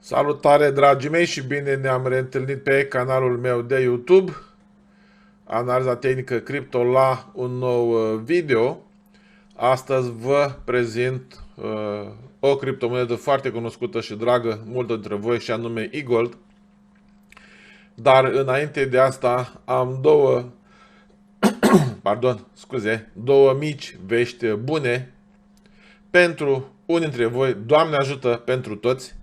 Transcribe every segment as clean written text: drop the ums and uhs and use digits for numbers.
Salutare, dragii mei, și bine ne-am reîntâlnit pe canalul meu de YouTube, Analiza Tehnică Cripto, la un nou video. Astăzi vă prezint o criptomonedă foarte cunoscută și dragă multor dintre voi, și anume eGold. Dar înainte de asta am două mici vești bune pentru unii dintre voi. Doamne ajută pentru toți!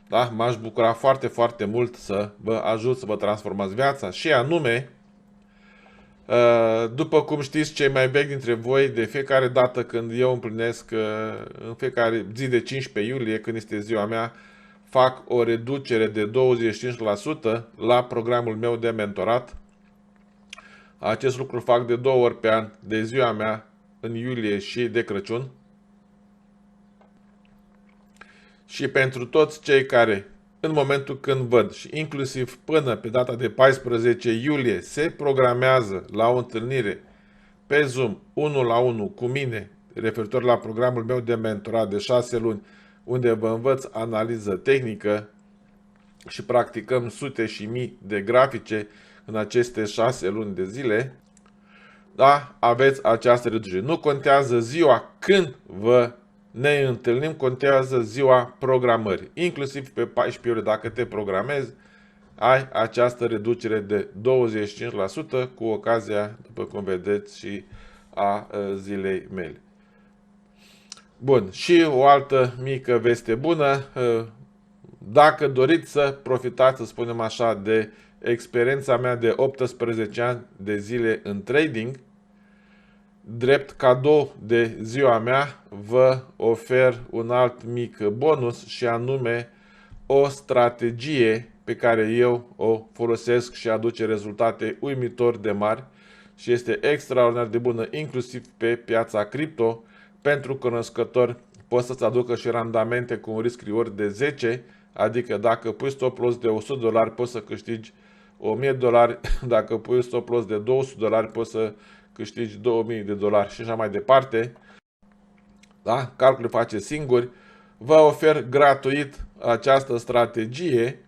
Da? M-aș bucura foarte, foarte mult să vă ajut să vă transformați viața, și anume, după cum știți cei mai vechi dintre voi, de fiecare dată când eu împlinesc, în fiecare zi de 15 iulie, când este ziua mea, fac o reducere de 25% la programul meu de mentorat. Acest lucru fac de 2 ori pe an, de ziua mea în iulie și de Crăciun. Și pentru toți cei care, în momentul când văd, și inclusiv până pe data de 14 iulie, se programează la o întâlnire pe Zoom 1 la 1 cu mine, referitor la programul meu de mentorat de 6 luni, unde vă învăț analiză tehnică și practicăm sute și mii de grafice în aceste 6 luni de zile, da, aveți această reducere. Nu contează ziua când ne întâlnim, contează ziua programării. Inclusiv pe 14 iulie, dacă te programezi, ai această reducere de 25% cu ocazia, după cum vedeți, și a zilei mele. Bun, și o altă mică veste bună. Dacă doriți să profitați, să spunem așa, de experiența mea de 18 ani de zile în trading, drept cadou de ziua mea, vă ofer un alt mic bonus, și anume o strategie pe care eu o folosesc și aduce rezultate uimitor de mari și este extraordinar de bună, inclusiv pe piața cripto. Pentru cunoscători, poți să-ți aducă și randamente cu un risc reward de 10, adică dacă pui stop loss de $100, poți să câștigi $1000, dacă pui stop loss de $200, poți să câștigi $2000 și așa mai departe. Da? Calculul face singuri. Vă ofer gratuit această strategie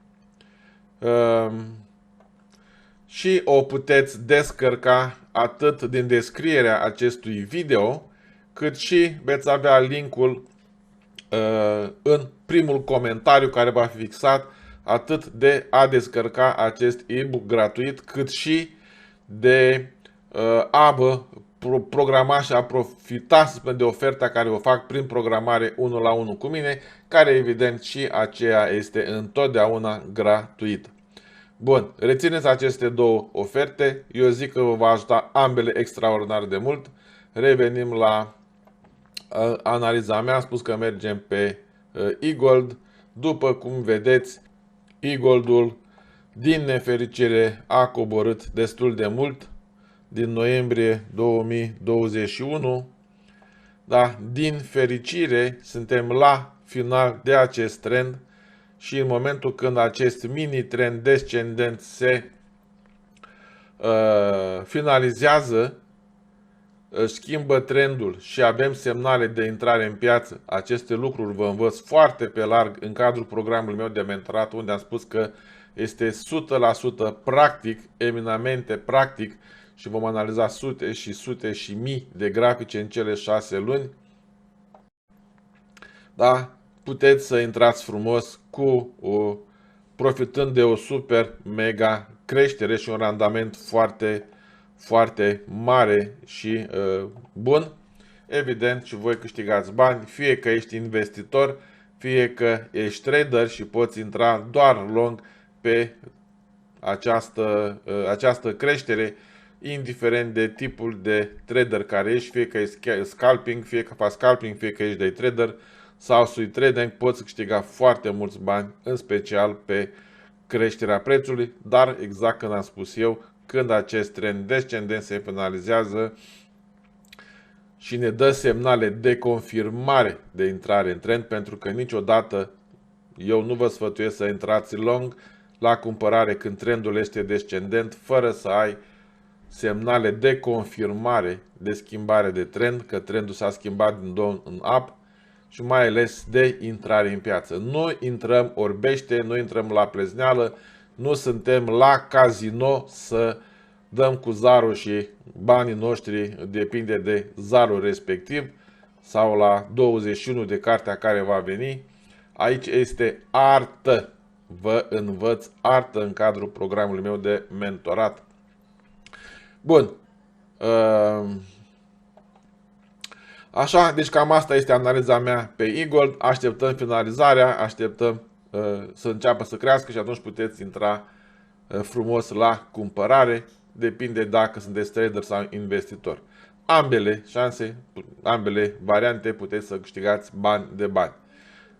și o puteți descărca atât din descrierea acestui video, cât și veți avea linkul în primul comentariu care va fi fixat, atât de a descărca acest e-book gratuit, cât și de a vă programa și a profita de oferta care o fac prin programare 1 la 1 cu mine, care evident și aceea este întotdeauna gratuită. Bun, rețineți aceste două oferte, eu zic că vă va ajuta ambele extraordinar de mult. Revenim la analiza mea. Am spus că mergem pe eGold. După cum vedeți, eGoldul, din nefericire, a coborât destul de mult din noiembrie 2021. Da, din fericire, suntem la final de acest trend și în momentul când acest mini-trend descendent se finalizează, schimbă trendul și avem semnale de intrare în piață. Aceste lucruri vă învăț foarte pe larg în cadrul programului meu de mentorat, unde am spus că este 100% practic, eminamente practic, și vom analiza sute și sute și mii de grafice în cele 6 luni. Da? Puteți să intrați frumos profitând de o super mega creștere și un randament foarte, foarte mare și bun. Evident, și voi câștigați bani, fie că ești investitor, fie că ești trader și poți intra doar long pe această creștere, indiferent de tipul de trader care ești, fie că e scalping, fie că faci scalping, fie că ești day trader sau swing trading, poți câștiga foarte mulți bani, în special pe creșterea prețului. Dar exact când am spus eu, când acest trend descendent se finalizează și ne dă semnale de confirmare de intrare în trend, pentru că niciodată eu nu vă sfătuiesc să intrați long la cumpărare când trendul este descendent, fără să ai semnale de confirmare de schimbare de trend, că trendul s-a schimbat din down în up, și mai ales de intrare în piață. Nu intrăm orbește, nu intrăm la plezneală, nu suntem la casino să dăm cu zarul și banii noștri depinde de zarul respectiv sau la 21 de cartea care va veni. Aici este artă. Vă învăț artă în cadrul programului meu de mentorat. Bun. Așa, deci cam asta este analiza mea pe eGold. Așteptăm finalizarea, așteptăm să înceapă să crească și atunci puteți intra frumos la cumpărare. Depinde dacă sunteți trader sau investitor. Ambele șanse, ambele variante puteți să câștigați bani de bani.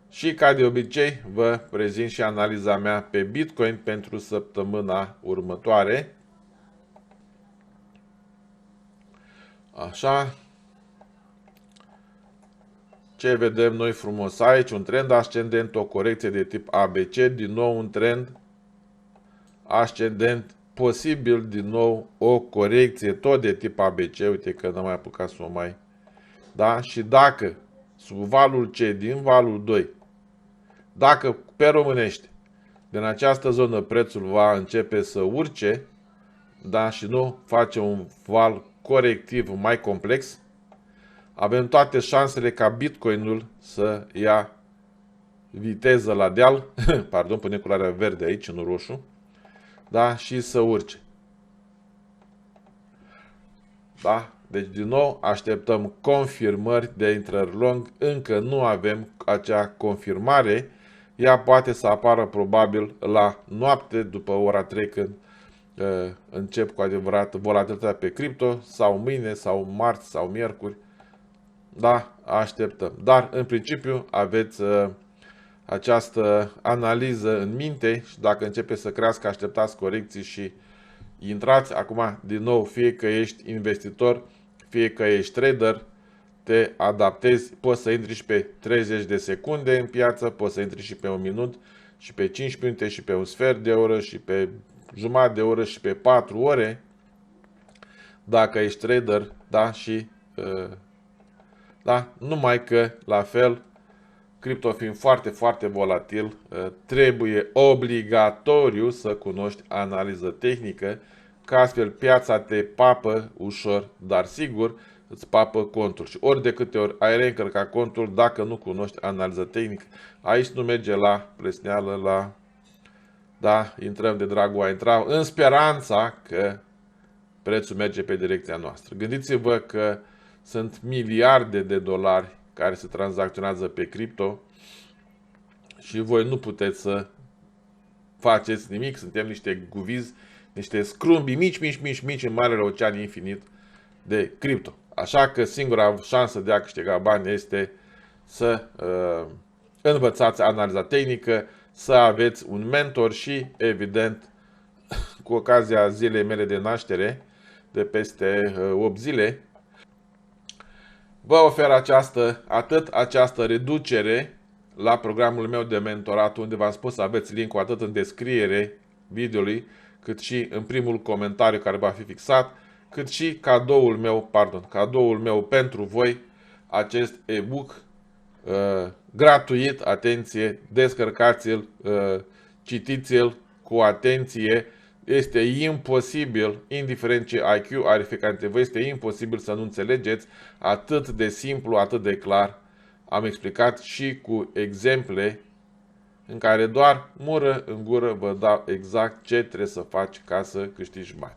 Și ca de obicei vă prezint și analiza mea pe Bitcoin pentru săptămâna următoare. Așa. Ce vedem noi frumos aici? Un trend ascendent, o corecție de tip ABC, din nou un trend ascendent, posibil din nou o corecție tot de tip ABC, uite că n-am mai apucat să o mai... Da? Și dacă sub valul C din valul 2, dacă pe românește, din această zonă prețul va începe să urce, da? Și nu face un val corectiv mai complex, avem toate șansele ca Bitcoinul să ia viteză la deal, pardon, pune culoarea verde aici, nu roșu, da? Și să urce. Da? Deci, din nou, așteptăm confirmări de intrări long. Încă nu avem acea confirmare. Ea poate să apară probabil la noapte, după ora 3, când încep cu adevărat volatilitatea pe cripto, sau mâine, sau marți, sau miercuri. Da, așteptăm. Dar, în principiu, aveți această analiză în minte și dacă începe să crească, așteptați corecții și intrați. Acum, din nou, fie că ești investitor, fie că ești trader, te adaptezi. Poți să intri și pe 30 de secunde în piață, poți să intri și pe un minut, și pe 5 minute, și pe un sfert de oră, și pe jumătate de oră, și pe 4 ore. Dacă ești trader, da, și... da, numai că, la fel, cripto fiind foarte, foarte volatil, trebuie obligatoriu să cunoști analiză tehnică, că astfel piața te papă ușor, dar sigur îți papă contul. Și ori de câte ori ai reîncărcat contul, dacă nu cunoști analiză tehnică, aici nu merge la plesneală, la... Da, intrăm de dragul a intra, în speranța că prețul merge pe direcția noastră. Gândiți-vă că sunt miliarde de dolari care se tranzacționează pe cripto și voi nu puteți să faceți nimic. Suntem niște guvizi, niște scrumbii mici în marele ocean infinit de cripto. Așa că singura șansă de a câștiga bani este să învățați analiza tehnică, să aveți un mentor și, evident, cu ocazia zilei mele de naștere, de peste 8 zile, vă ofer atât această reducere la programul meu de mentorat, unde v-am spus să aveți link-ul atât în descriere videoului, cât și în primul comentariu care va fi fixat, cât și cadoul meu pentru voi, acest e-book gratuit, atenție, descărcați-l, citiți-l cu atenție. Este imposibil, indiferent ce IQ are fiecare dintre voi, este imposibil să nu înțelegeți, atât de simplu, atât de clar. Am explicat și cu exemple în care doar mură în gură vă dau exact ce trebuie să faci ca să câștigi bani.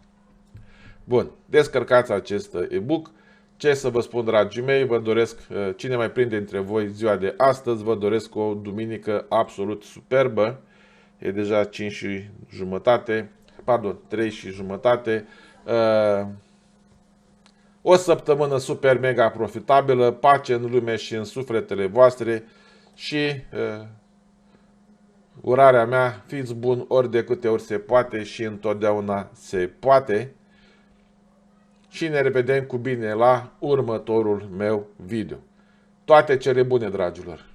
Bun, descărcați acest e-book. Ce să vă spun, dragii mei, vă doresc, cine mai prinde dintre voi ziua de astăzi, vă doresc o duminică absolut superbă. E deja 5 și jumătate. Pardon, 3 și jumătate. O săptămână super mega profitabilă, pace în lume și în sufletele voastre și urarea mea, fiți buni ori de câte ori se poate și întotdeauna se poate. Și ne revedem cu bine la următorul meu video. Toate cele bune, dragilor!